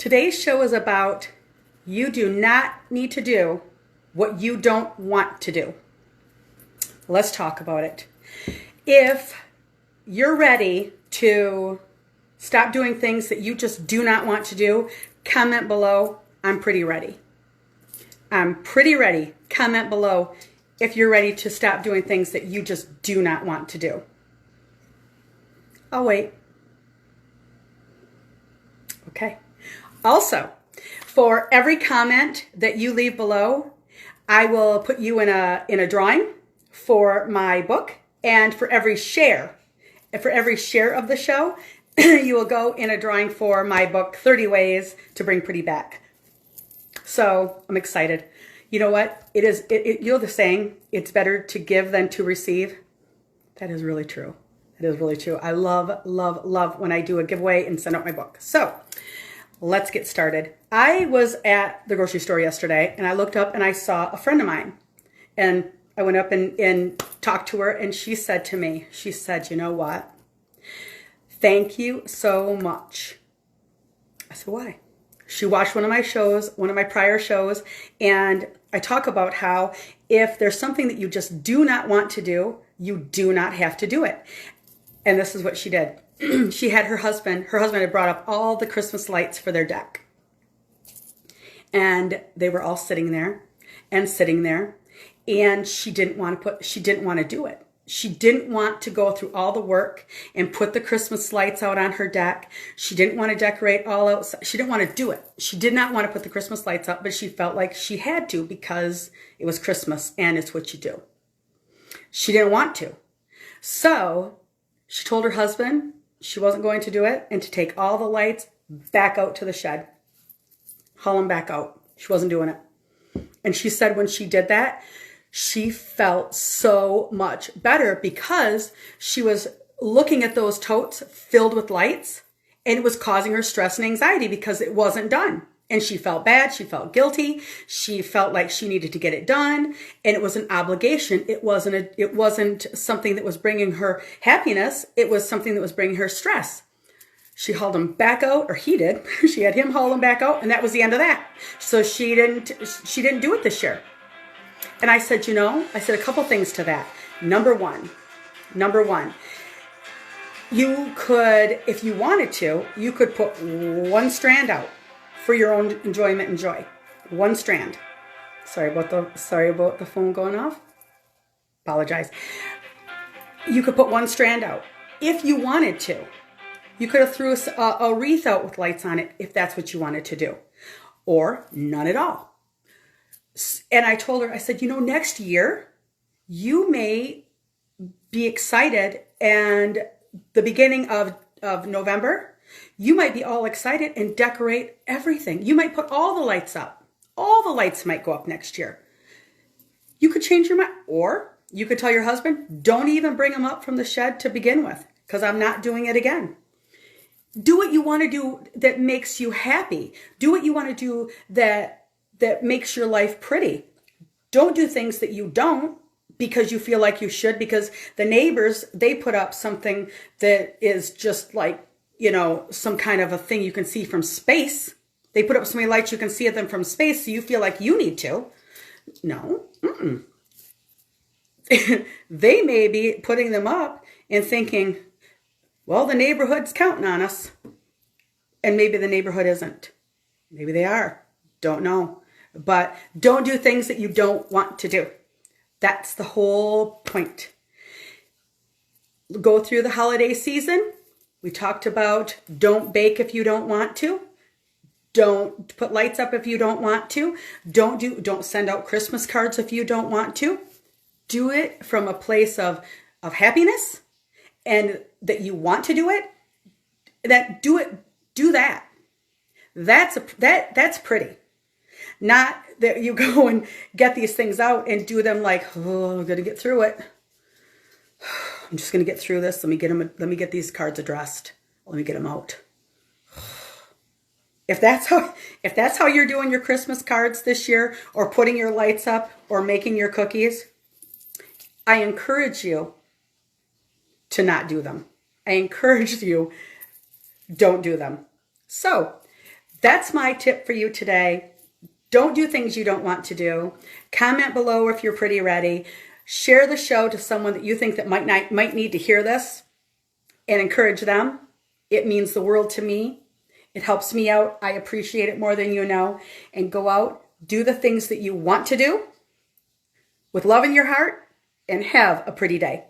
Today's show is about you do not need to do what you don't want to do. Let's talk about it. If you're ready to stop doing things that you just do not want to do, comment below, I'm pretty ready. I'm pretty ready. Comment below if you're ready to stop doing things that you just do not want to do. I'll wait. Okay. Also, for every comment that you leave below, I will put you in a drawing for my book, and for every share of the show, you will go in a drawing for my book, 30 Ways to Bring Pretty Back. So I'm excited. You know what? You know the saying, it's better to give than to receive. That is really true. That is really true. I love, love, love when I do a giveaway and send out my book. So let's get started. I was at the grocery store yesterday and I looked up and I saw a friend of mine. And I went up and talked to her, and she said to me, she said, you know what? Thank you so much. I said, why? She watched one of my shows, one of my prior shows, and I talk about how if there's something that you just do not want to do, you do not have to do it. And this is what she did. She had her husband had brought up all the Christmas lights for their deck. And they were all sitting there and sitting there. And she didn't want to do it. She didn't want to go through all the work and put the Christmas lights out on her deck. She didn't want to decorate all outside. She didn't want to do it. She did not want to put the Christmas lights up, but she felt like she had to because it was Christmas and it's what you do. She didn't want to. So she told her husband she wasn't going to do it and to take all the lights back out to the shed. Haul them back out. She wasn't doing it. And she said when she did that, she felt so much better because she was looking at those totes filled with lights and it was causing her stress and anxiety because it wasn't done. And she felt bad. She felt guilty. She felt like she needed to get it done. And it was an obligation. It wasn't something that was bringing her happiness. It was something that was bringing her stress. She hauled them back out, or he did. She had him haul them back out, and that was the end of that. So she didn't do it this year. And I said, I said a couple things to that. Number one, you could, if you wanted to, you could put one strand out for your own enjoyment and joy. One strand. Sorry about the phone going off. Apologize. You could put one strand out if you wanted to. You could have threw a wreath out with lights on it if that's what you wanted to do, or none at all. And I told her, I said, next year you may be excited, and the beginning of November, you might be all excited and decorate everything. You might put all the lights up. All the lights might go up next year. You could change your mind, or you could tell your husband, don't even bring them up from the shed to begin with, because I'm not doing it again. Do what you want to do that makes you happy. Do what you want to do that makes your life pretty. Don't do things that you don't because you feel like you should, because the neighbors, they put up something that is just like, some kind of a thing you can see from space. They put up so many lights you can see them from space, so you feel like you need to. No. They may be putting them up and thinking, well, the neighborhood's counting on us. And maybe the neighborhood isn't. Maybe they are. Don't know. But don't do things that you don't want to do. That's the whole point. Go through the holiday season. We talked about don't bake if you don't want to. Don't put lights up if you don't want to. Don't send out Christmas cards if you don't want to. Do it from a place of happiness, and that you want to do it. Do that. That's pretty. Not that you go and get these things out and do them like, oh, I'm going to get through it. I'm just going to get through this. Let me get these cards addressed. Let me get them out. If that's how you're doing your Christmas cards this year, or putting your lights up, or making your cookies, I encourage you to not do them. I encourage you, don't do them. So that's my tip for you today. Don't do things you don't want to do. Comment below if you're pretty ready. Share the show to someone that you think that might need to hear this and encourage them. It means the world to me. It helps me out. I appreciate it more than you know. And go out, do the things that you want to do with love in your heart, and have a pretty day.